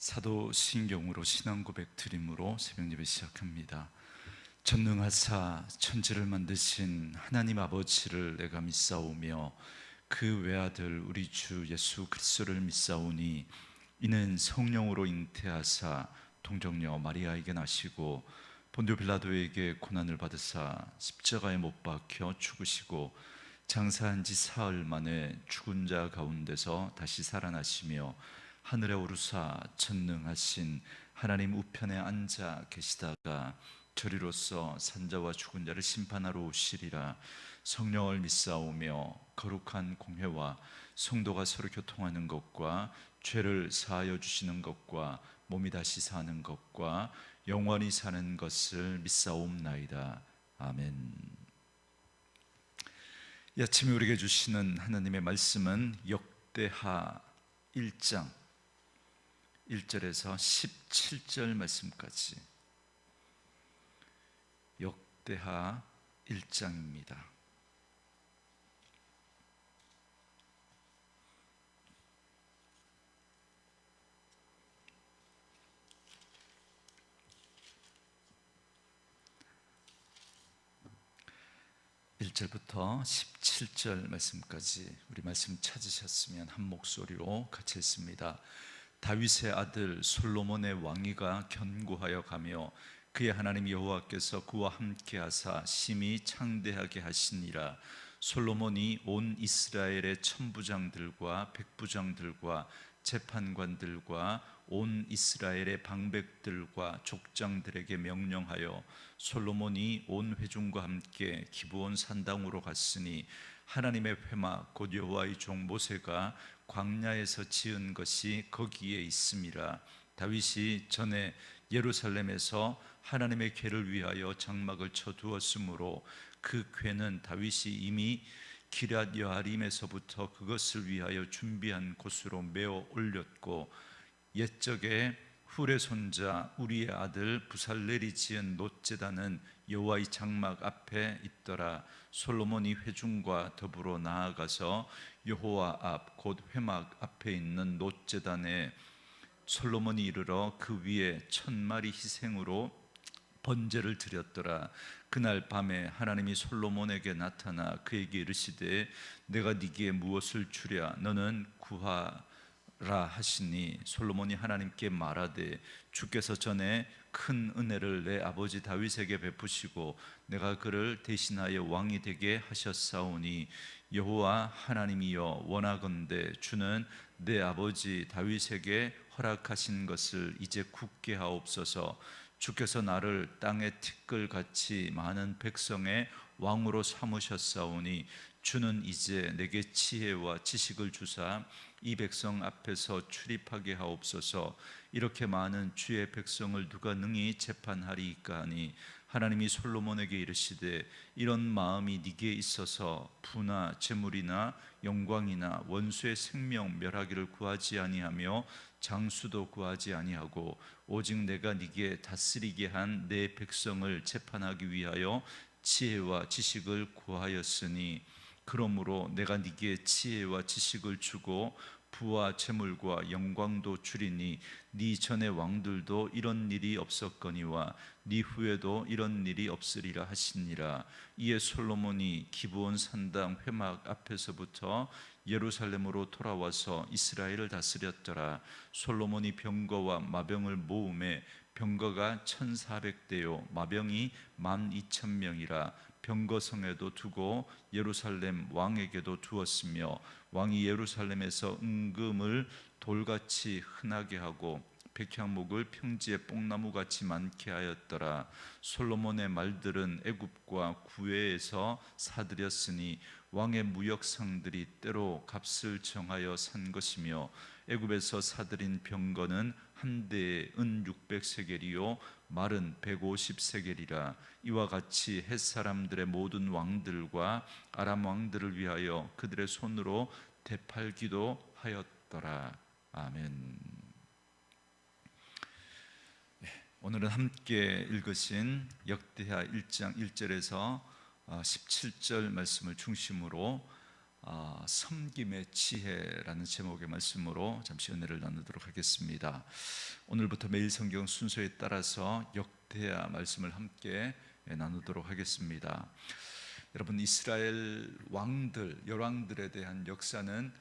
사도신경으로 신앙 고백 드림으로 새벽 예배 시작합니다. 전능하사 천지를 만드신 하나님 아버지를 내가 믿사오며 그 외아들 우리 주 예수 그리스도를 믿사오니 이는 성령으로 잉태하사 동정녀 마리아에게 나시고 본디오 빌라도에게 고난을 받으사 십자가에 못 박혀 죽으시고 장사한 지 사흘 만에 죽은 자 가운데서 다시 살아나시며 하늘에 오르사 전능하신 하나님 우편에 앉아 계시다가 저리로서 산자와 죽은 자를 심판하러 오시리라. 성령을 믿사오며 거룩한 공회와 성도가 서로 교통하는 것과 죄를 사하여 주시는 것과 몸이 다시 사는 것과 영원히 사는 것을 믿사옵나이다. 아멘. 이 아침에 우리에게 주시는 하나님의 말씀은 역대하 1장 1절에서 17절 말씀까지, 역대하 1장입니다. (1절부터) 17절 말씀까지 우리 말씀 찾으셨으면 한 목소리로 같이 읽습니다. 다윗의 아들 솔로몬의 왕위가 견고하여 가며 그의 하나님 여호와께서 그와 함께 하사 심히 창대하게 하시니라. 솔로몬이 온 이스라엘의 천부장들과 백부장들과 재판관들과 온 이스라엘의 방백들과 족장들에게 명령하여 솔로몬이 온 회중과 함께 기브온 산당으로 갔으니 하나님의 회막 곧 여호와의 종 모세가 광야에서 지은 것이 거기에 있음이라. 다윗이 전에 예루살렘에서 하나님의 궤를 위하여 장막을 쳐두었으므로 그 궤는 다윗이 이미 기럇 여아림에서부터 그것을 위하여 준비한 곳으로 메어 올렸고, 옛적에 훌의 손자 우리의 아들 부살렐이 지은 놋제단은 여호와의 장막 앞에 있더라. 솔로몬이 회중과 더불어 나아가서 여호와 앞 곧 회막 앞에 있는 놋제단에 솔로몬이 이르러 그 위에 1000마리 희생으로 번제를 드렸더라. 그날 밤에 하나님이 솔로몬에게 나타나 그에게 이르시되 내가 네게 무엇을 주랴 너는 구하라 하시니, 솔로몬이 하나님께 말하되 주께서 전에 큰 은혜를 내 아버지 다윗에게 베푸시고 내가 그를 대신하여 왕이 되게 하셨사오니 여호와 하나님이여 원하건대 주는 내 아버지 다윗에게 허락하신 것을 이제 굳게 하옵소서. 주께서 나를 땅의 티끌같이 많은 백성의 왕으로 삼으셨사오니 주는 이제 내게 지혜와 지식을 주사 이 백성 앞에서 출입하게 하옵소서. 이렇게 많은 주의 백성을 누가 능히 재판하리이까 하니, 하나님이 솔로몬에게 이르시되 이런 마음이 네게 있어서 부나 재물이나 영광이나 원수의 생명 멸하기를 구하지 아니하며 장수도 구하지 아니하고 오직 내가 네게 다스리게 한 내 백성을 재판하기 위하여 지혜와 지식을 구하였으니, 그러므로 내가 네게 지혜와 지식을 주고 부와 재물과 영광도 주리니 네 전의 왕들도 이런 일이 없었거니와 네 후에도 이런 일이 없으리라 하시니라. 이에 솔로몬이 기브온 산당 회막 앞에서부터 예루살렘으로 돌아와서 이스라엘을 다스렸더라. 솔로몬이 병거와 마병을 모음에 병거가 1400대요 마병이 12,000명이라. 병거성에도 두고 예루살렘 왕에게도 두었으며 왕이 예루살렘에서 은금을 돌같이 흔하게 하고 백향목을 평지에 뽕나무같이 많게 하였더라. 솔로몬의 말들은 애굽과 구외에서 사들였으니 왕의 무역상들이 때로 값을 정하여 산 것이며, 애굽에서 사들인 병거는 한 대에 은 600세겔이요 말은 150세겔이라. 이와 같이 헷 사람들의 모든 왕들과 아람 왕들을 위하여 그들의 손으로 되팔기도 하였더라. 아멘. 오늘은 함께 읽으신 역대하 1장 1절에서 17절 말씀을 중심으로 섬김의 지혜라는 제목의 말씀으로 잠시 은혜를 나누도록 하겠습니다. 오늘부터 매일 성경 순서에 따라서 역대하 말씀을 함께 나누도록 하겠습니다. 여러분, 이스라엘 왕들, 열왕들에 대한 역사는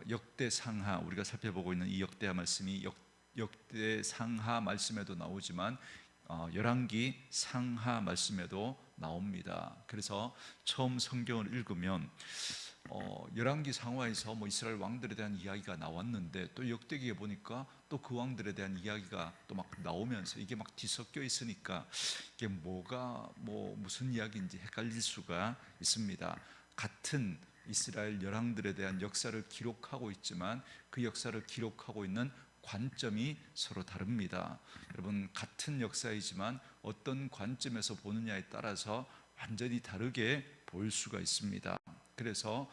역대상하, 우리가 살펴보고 있는 이 역대하 말씀이 역대상하 말씀에도 나오지만 열왕기 상하 말씀에도 나옵니다. 그래서 처음 성경을 읽으면 열왕기 상하에서 이스라엘 왕들에 대한 이야기가 나왔는데, 또 역대기에 보니까 또 그 왕들에 대한 이야기가 또 막 나오면서 이게 막 뒤섞여 있으니까 이게 뭐가 무슨 이야기인지 헷갈릴 수가 있습니다. 같은 이스라엘 열왕들에 대한 역사를 기록하고 있지만 그 역사를 기록하고 있는 관점이 서로 다릅니다. 여러분, 같은 역사이지만 어떤 관점에서 보느냐에 따라서 완전히 다르게 보일 수가 있습니다. 그래서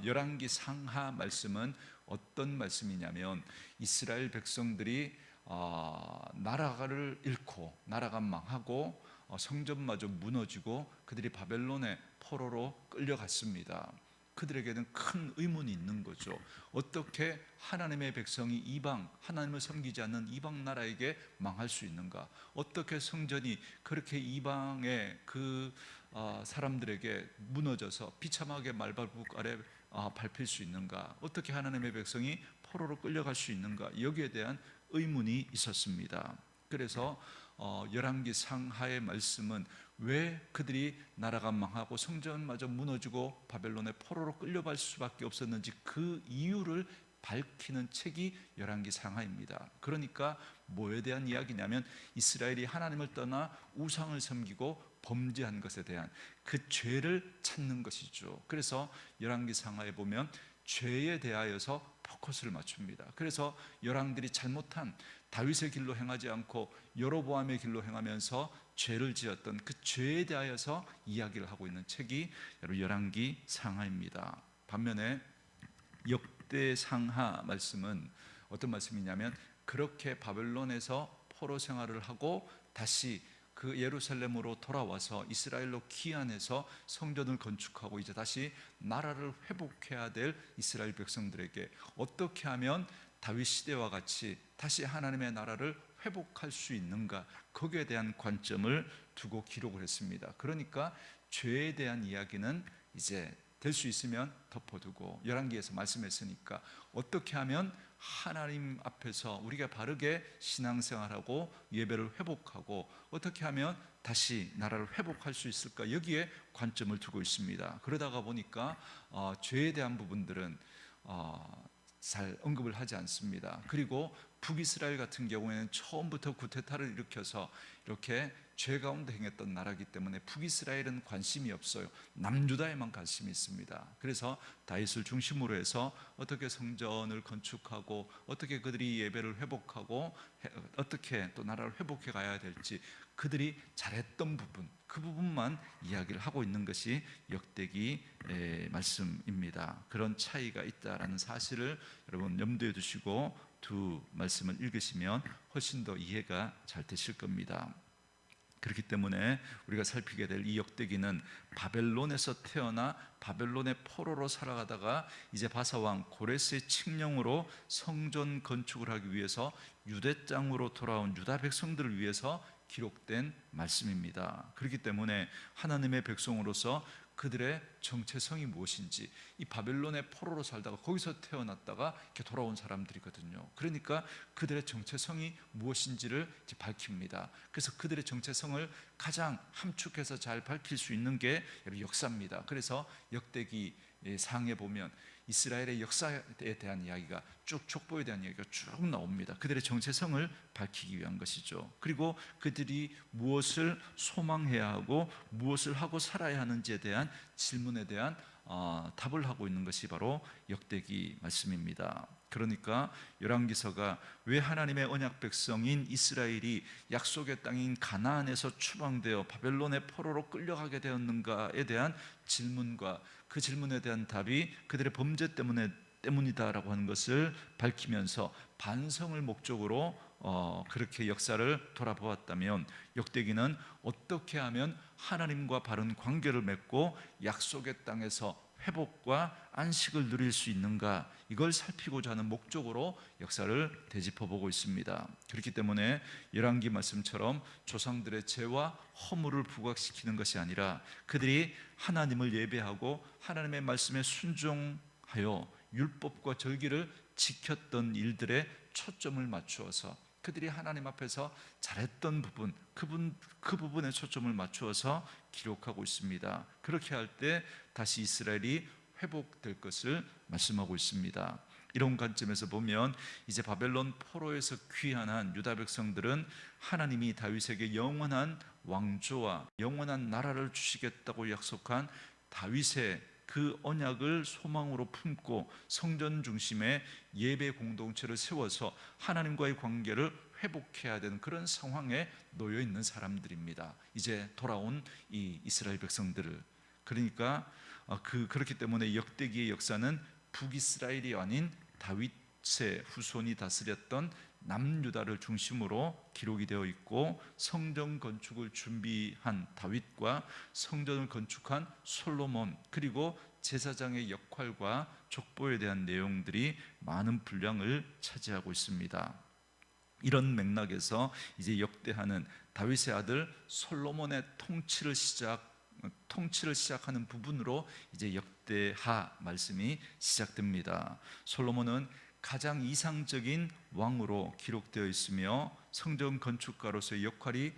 열왕기 상하 말씀은 어떤 말씀이냐면, 이스라엘 백성들이 나라를 잃고 나라가 망하고 성전마저 무너지고 그들이 바벨론의 포로로 끌려갔습니다. 그들에게는 큰 의문이 있는 거죠. 어떻게 하나님의 백성이 이방, 하나님을 섬기지 않는 이방 나라에게 망할 수 있는가? 어떻게 성전이 그렇게 이방의 그 사람들에게 무너져서 비참하게 말발굽 아래 밟힐 수 있는가? 어떻게 하나님의 백성이 포로로 끌려갈 수 있는가? 여기에 대한 의문이 있었습니다. 그래서 열왕기 상하의 말씀은 왜 그들이 나라가 망하고 성전마저 무너지고 바벨론의 포로로 끌려갈 수밖에 없었는지 그 이유를 밝히는 책이 열왕기 상하입니다. 그러니까 뭐에 대한 이야기냐면, 이스라엘이 하나님을 떠나 우상을 섬기고 범죄한 것에 대한 그 죄를 찾는 것이죠. 그래서 열왕기 상하에 보면 죄에 대하여서 포커스를 맞춥니다. 그래서 열왕들이 잘못한 다윗의 길로 행하지 않고 여로보암의 길로 행하면서 죄를 지었던 그 죄에 대하여서 이야기를 하고 있는 책이 열왕기 상하입니다. 반면에 역대상하 말씀은 어떤 말씀이냐면, 그렇게 바벨론에서 포로 생활을 하고 다시 그 예루살렘으로 돌아와서 이스라엘로 귀환해서 성전을 건축하고 이제 다시 나라를 회복해야 될 이스라엘 백성들에게 어떻게 하면 다윗 시대와 같이 다시 하나님의 나라를 회복할 수 있는가, 거기에 대한 관점을 두고 기록을 했습니다. 그러니까 죄에 대한 이야기는 이제 될 수 있으면 덮어두고, 열왕기에서 말씀했으니까 어떻게 하면 하나님 앞에서 우리가 바르게 신앙생활하고 예배를 회복하고 어떻게 하면 다시 나라를 회복할 수 있을까, 여기에 관점을 두고 있습니다. 그러다가 보니까 죄에 대한 부분들은 잘 언급을 하지 않습니다. 그리고 북이스라엘 같은 경우에는 처음부터 구테타를 일으켜서 이렇게 죄 가운데 행했던 나라이기 때문에 북이스라엘은 관심이 없어요. 남유다에만 관심이 있습니다. 그래서 다윗을 중심으로 해서 어떻게 성전을 건축하고 어떻게 그들이 예배를 회복하고 어떻게 또 나라를 회복해 가야 될지 그들이 잘했던 부분, 그 부분만 이야기를 하고 있는 것이 역대기 말씀입니다. 그런 차이가 있다라는 사실을 여러분 염두에 두시고 두 말씀을 읽으시면 훨씬 더 이해가 잘 되실 겁니다. 그렇기 때문에 우리가 살피게 될 이 역대기는 바벨론에서 태어나 바벨론의 포로로 살아가다가 이제 바사왕 고레스의 칙령으로 성전 건축을 하기 위해서 유대 땅으로 돌아온 유다 백성들을 위해서 기록된 말씀입니다. 그렇기 때문에 하나님의 백성으로서 그들의 정체성이 무엇인지, 이 바벨론의 포로로 살다가 거기서 태어났다가 이렇게 돌아온 사람들이거든요. 그러니까 그들의 정체성이 무엇인지를 이제 밝힙니다. 그래서 그들의 정체성을 가장 함축해서 잘 밝힐 수 있는 게 역사입니다. 그래서 역대기 상에 보면 이스라엘의 역사에 대한 이야기가 쭉, 족보에 대한 이야기가 쭉 나옵니다. 그들의 정체성을 밝히기 위한 것이죠. 그리고 그들이 무엇을 소망해야 하고 무엇을 하고 살아야 하는지에 대한 질문에 대한 답을 하고 있는 것이 바로 역대기 말씀입니다. 그러니까 열왕기서가 왜 하나님의 언약 백성인 이스라엘이 약속의 땅인 가나안에서 추방되어 바벨론의 포로로 끌려가게 되었는가에 대한 질문과 그 질문에 대한 답이 그들의 범죄 때문이다라고 하는 것을 밝히면서 반성을 목적으로 그렇게 역사를 돌아보았다면, 역대기는 어떻게 하면 하나님과 바른 관계를 맺고 약속의 땅에서 회복과 안식을 누릴 수 있는가, 이걸 살피고자 하는 목적으로 역사를 되짚어보고 있습니다. 그렇기 때문에 열왕기 말씀처럼 조상들의 죄와 허물을 부각시키는 것이 아니라 그들이 하나님을 예배하고 하나님의 말씀에 순종하여 율법과 절기를 지켰던 일들에 초점을 맞추어서, 그들이 하나님 앞에서 잘했던 부분, 그 부분에 초점을 맞추어서 기록하고 있습니다. 그렇게 할 때 다시 이스라엘이 회복될 것을 말씀하고 있습니다. 이런 관점에서 보면 이제 바벨론 포로에서 귀환한 유다 백성들은 하나님이 다윗에게 영원한 왕조와 영원한 나라를 주시겠다고 약속한 다윗의 그 언약을 소망으로 품고 성전 중심의 예배 공동체를 세워서 하나님과의 관계를 회복해야 되는 그런 상황에 놓여 있는 사람들입니다. 이제 돌아온 이 이스라엘 백성들을. 그러니까 그렇기 때문에 역대기의 역사는 북이스라엘이 아닌 다윗의 후손이 다스렸던 남유다를 중심으로 기록이 되어 있고, 성전 건축을 준비한 다윗과 성전을 건축한 솔로몬, 그리고 제사장의 역할과 족보에 대한 내용들이 많은 분량을 차지하고 있습니다. 이런 맥락에서 이제 역대하는 다윗의 아들 솔로몬의 통치를 시작하는 부분으로 이제 역대하 말씀이 시작됩니다. 솔로몬은 가장 이상적인 왕으로 기록되어 있으며 성전 건축가로서의 역할이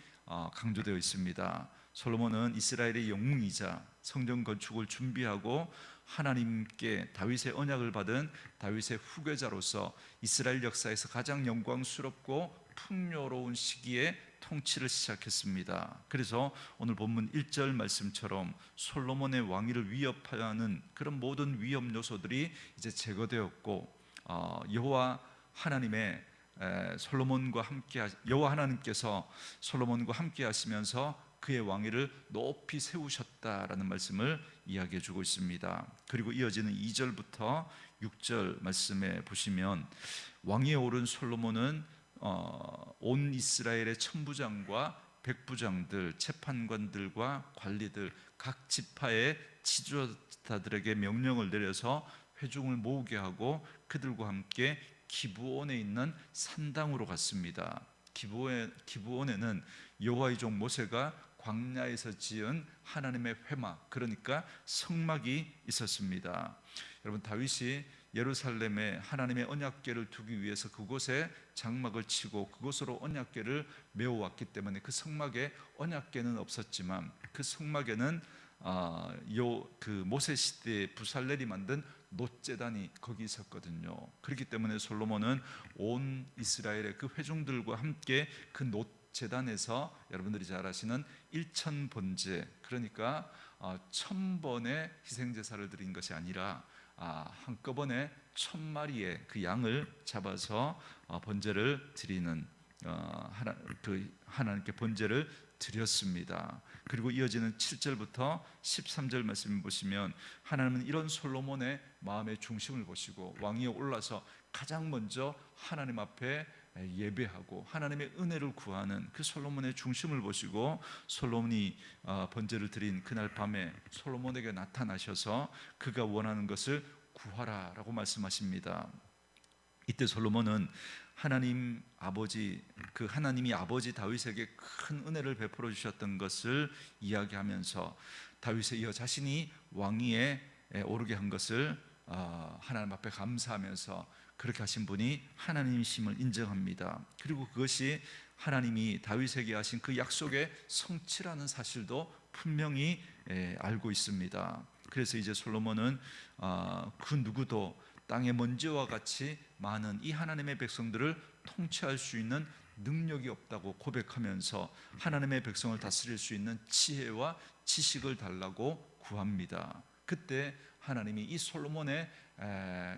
강조되어 있습니다. 솔로몬은 이스라엘의 영웅이자 성전 건축을 준비하고 하나님께 다윗의 언약을 받은 다윗의 후계자로서 이스라엘 역사에서 가장 영광스럽고 풍요로운 시기에 통치를 시작했습니다. 그래서 오늘 본문 1절 말씀처럼 솔로몬의 왕위를 위협하는 그런 모든 위협 요소들이 이제 제거되었고, 여호와 하나님께서 솔로몬과 함께 하시면서 그의 왕위를 높이 세우셨다라는 말씀을 이야기해 주고 있습니다. 그리고 이어지는 2절부터 6절 말씀에 보시면, 왕위에 오른 솔로몬은 온 이스라엘의 천부장과 백부장들, 재판관들과 관리들, 각 지파의 지도자들에게 명령을 내려서 회중을 모으게 하고 그들과 함께 기브온에 있는 산당으로 갔습니다. 기브온에는 여호와의 종 모세가 광야에서 지은 하나님의 회막, 그러니까 성막이 있었습니다. 여러분, 다윗이 예루살렘에 하나님의 언약궤를 두기 위해서 그곳에 장막을 치고 그곳으로 언약궤를 메워왔기 때문에 그 성막에 언약궤는 없었지만 그 성막에는 그 모세 시대에 부살렐이 만든 놋제단이 거기 있었거든요. 그렇기 때문에 솔로몬은 온 이스라엘의 그 회중들과 함께 그 놋제단에서 여러분들이 잘 아시는 일천번제, 그러니까 1000번의 희생제사를 드린 것이 아니라 한꺼번에 1000마리의 그 양을 잡아서 번제를 드리는, 하나님께 번제를 드렸습니다. 그리고 이어지는 7절부터 13절 말씀을 보시면, 하나님은 이런 솔로몬의 마음의 중심을 보시고 왕위에 올라서 가장 먼저 하나님 앞에 예배하고 하나님의 은혜를 구하는 그 솔로몬의 중심을 보시고, 솔로몬이 번제를 드린 그날 밤에 솔로몬에게 나타나셔서 그가 원하는 것을 구하라라고 말씀하십니다. 이때 솔로몬은 하나님이 아버지 다윗에게 큰 은혜를 베풀어 주셨던 것을 이야기하면서 다윗에 이어 자신이 왕위에 오르게 한 것을 하나님 앞에 감사하면서 그렇게 하신 분이 하나님이심을 인정합니다. 그리고 그것이 하나님이 다윗에게 하신 그 약속의 성취라는 사실도 분명히 알고 있습니다. 그래서 이제 솔로몬은 그 누구도 땅의 먼지와 같이 많은 이 하나님의 백성들을 통치할 수 있는 능력이 없다고 고백하면서 하나님의 백성을 다스릴 수 있는 지혜와 지식을 달라고 구합니다. 그때 하나님이 이 솔로몬의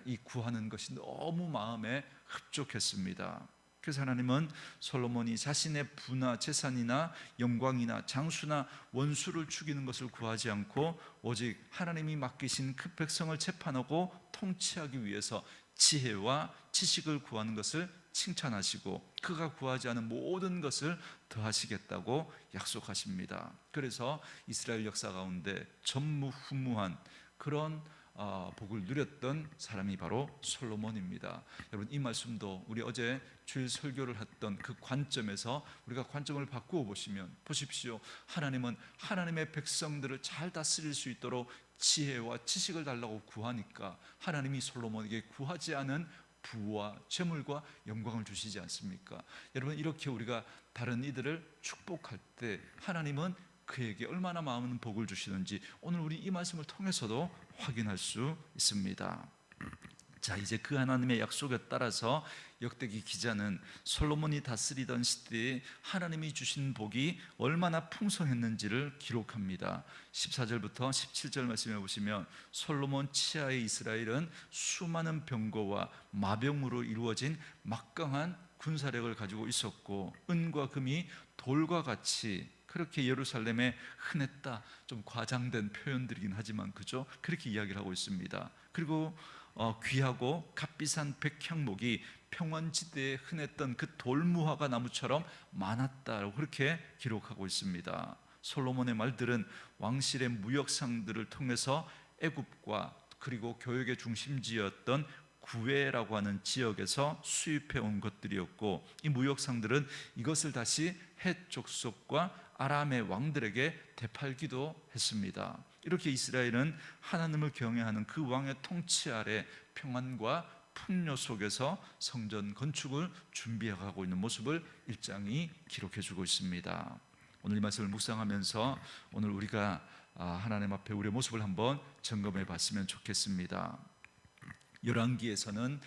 이 구하는 것이 너무 마음에 흡족했습니다. 그래서 하나님은 솔로몬이 자신의 부나 재산이나 영광이나 장수나 원수를 죽이는 것을 구하지 않고 오직 하나님이 맡기신 그 백성을 재판하고 통치하기 위해서 지혜와 지식을 구하는 것을 칭찬하시고 그가 구하지 않은 모든 것을 더하시겠다고 약속하십니다. 그래서 이스라엘 역사 가운데 전무후무한 그런 복을 누렸던 사람이 바로 솔로몬입니다. 여러분, 이 말씀도 우리 어제 주일 설교를 했던 그 관점에서 우리가 관점을 바꾸어 보시면, 보십시오. 하나님은 하나님의 백성들을 잘 다스릴 수 있도록 지혜와 지식을 달라고 구하니까 하나님이 솔로몬에게 구하지 않은 부와 재물과 영광을 주시지 않습니까? 여러분, 이렇게 우리가 다른 이들을 축복할 때 하나님은 그에게 얼마나 많은 복을 주시는지 오늘 우리 이 말씀을 통해서도 확인할 수 있습니다. 자, 이제 그 하나님의 약속에 따라서 역대기 기자는 솔로몬이 다스리던 시대에 하나님이 주신 복이 얼마나 풍성했는지를 기록합니다. 14절부터 17절 말씀해 보시면, 솔로몬 치하의 이스라엘은 수많은 병거와 마병으로 이루어진 막강한 군사력을 가지고 있었고 은과 금이 돌과 같이 그렇게 예루살렘에 흔했다. 좀 과장된 표현들이긴 하지만 그죠? 그렇게 이야기를 하고 있습니다. 그리고 귀하고 값비싼 백향목이 평원지대에 흔했던 그 돌무화과 나무처럼 많았다고 그렇게 기록하고 있습니다. 솔로몬의 말들은 왕실의 무역상들을 통해서 애굽과 그리고 교역의 중심지였던 구웨라고 하는 지역에서 수입해 온 것들이었고, 이 무역상들은 이것을 다시 헷 족속과 아람의 왕들에게 되팔기도 했습니다. 이렇게 이스라엘은 하나님을 경외하는 그 왕의 통치 아래 평안과 풍요 속에서 성전 건축을 준비해가고 있는 모습을 1장이 기록해주고 있습니다. 오늘 이 말씀을 묵상하면서 오늘 우리가 하나님 앞에 우리의 모습을 한번 점검해 봤으면 좋겠습니다. 열왕기에서는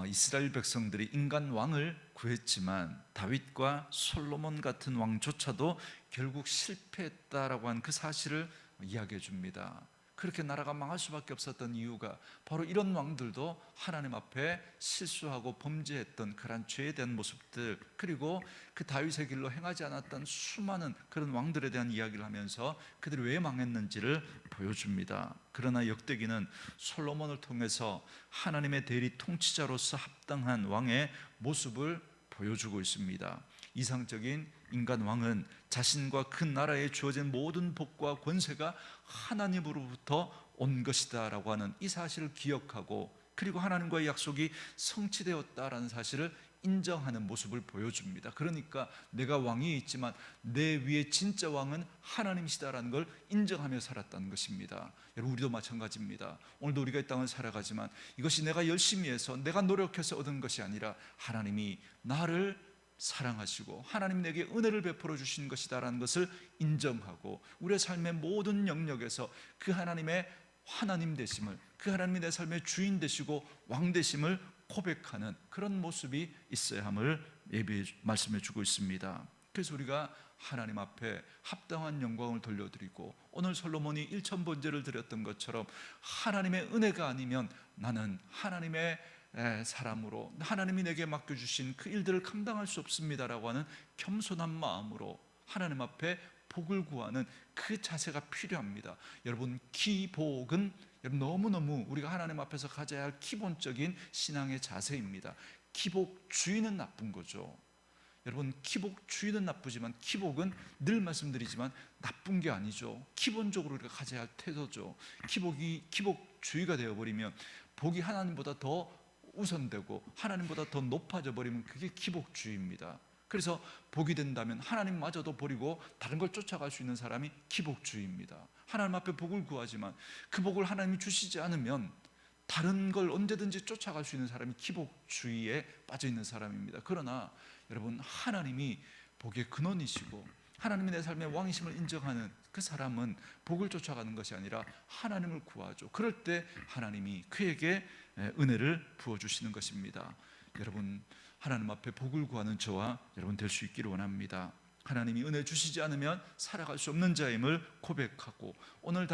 이스라엘 백성들이 인간 왕을 구했지만 다윗과 솔로몬 같은 왕조차도 결국 실패했다라고 하는 그 사실을 이야기해 줍니다. 그렇게 나라가 망할 수밖에 없었던 이유가 바로 이런 왕들도 하나님 앞에 실수하고 범죄했던 그런 죄에 대한 모습들, 그리고 그 다윗의 길로 행하지 않았던 수많은 그런 왕들에 대한 이야기를 하면서 그들이 왜 망했는지를 보여줍니다. 그러나 역대기는 솔로몬을 통해서 하나님의 대리 통치자로서 합당한 왕의 모습을 보여주고 있습니다. 이상적인 인간 왕은 자신과 그 나라에 주어진 모든 복과 권세가 하나님으로부터 온 것이다 라고 하는 이 사실을 기억하고, 그리고 하나님과의 약속이 성취되었다라는 사실을 인정하는 모습을 보여줍니다. 그러니까 내가 왕이 있지만 내 위에 진짜 왕은 하나님이시다라는 걸 인정하며 살았다는 것입니다. 여러분, 우리도 마찬가지입니다. 오늘도 우리가 이 땅을 살아가지만 이것이 내가 열심히 해서 내가 노력해서 얻은 것이 아니라 하나님이 나를 사랑하시고 하나님 내게 은혜를 베풀어 주신 것이다라는 것을 인정하고, 우리의 삶의 모든 영역에서 그 하나님의 하나님 되심을, 그 하나님이 내 삶의 주인 되시고 왕 되심을 고백하는 그런 모습이 있어야 함을 말씀해 주고 있습니다. 그래서 우리가 하나님 앞에 합당한 영광을 돌려드리고, 오늘 솔로몬이 1,000번제를 드렸던 것처럼 하나님의 은혜가 아니면 나는 하나님의 사람으로 하나님이 내게 맡겨주신 그 일들을 감당할 수 없습니다라고 하는 겸손한 마음으로 하나님 앞에 복을 구하는 그 자세가 필요합니다. 여러분, 기복은 너무너무 우리가 하나님 앞에서 가져야 할 기본적인 신앙의 자세입니다. 기복주의는 나쁜 거죠. 여러분, 기복주의는 나쁘지만 기복은 늘 말씀드리지만 나쁜 게 아니죠. 기본적으로 우리가 가져야 할 태도죠. 기복주의가 되어버리면 복이 하나님보다 더 우선되고 하나님보다 더 높아져 버리면 그게 기복주의입니다. 그래서 복이 된다면 하나님마저도 버리고 다른 걸 쫓아갈 수 있는 사람이 기복주의입니다. 하나님 앞에 복을 구하지만 그 복을 하나님이 주시지 않으면 다른 걸 언제든지 쫓아갈 수 있는 사람이 기복주의에 빠져 있는 사람입니다. 그러나 여러분, 하나님이 복의 근원이시고 하나님이 내 삶의 왕이심을 인정하는 그 사람은 복을 쫓아가는 것이 아니라 하나님을 구하죠. 그럴 때 하나님이 그에게 은혜를 부어주시는 것입니다. 여러분, 하나님 앞에 복을 구하는 저와 여러분 될 수 있기를 원합니다. 하나님이 은혜 주시지 않으면 살아갈 수 없는 자임을 고백하고, 오늘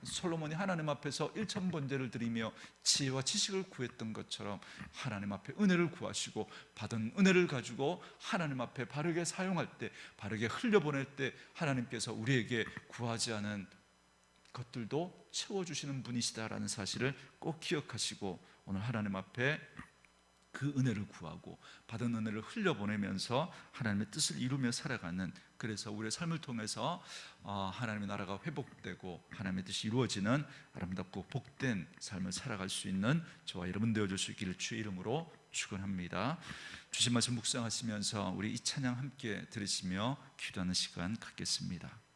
솔로몬이 하나님 앞에서 1,000번제를 드리며 지혜와 지식을 구했던 것처럼 하나님 앞에 은혜를 구하시고 받은 은혜를 가지고 하나님 앞에 바르게 사용할 때, 바르게 흘려보낼 때 하나님께서 우리에게 구하지 않은 것들도 채워주시는 분이시다라는 사실을 꼭 기억하시고, 오늘 하나님 앞에 그 은혜를 구하고 받은 은혜를 흘려보내면서 하나님의 뜻을 이루며 살아가는, 그래서 우리의 삶을 통해서 하나님의 나라가 회복되고 하나님의 뜻이 이루어지는 아름답고 복된 삶을 살아갈 수 있는 저와 여러분 되어줄 수 있기를 주의 이름으로 축원합니다. 주신 말씀 묵상하시면서 우리 이 찬양 함께 들으시며 기도하는 시간 갖겠습니다.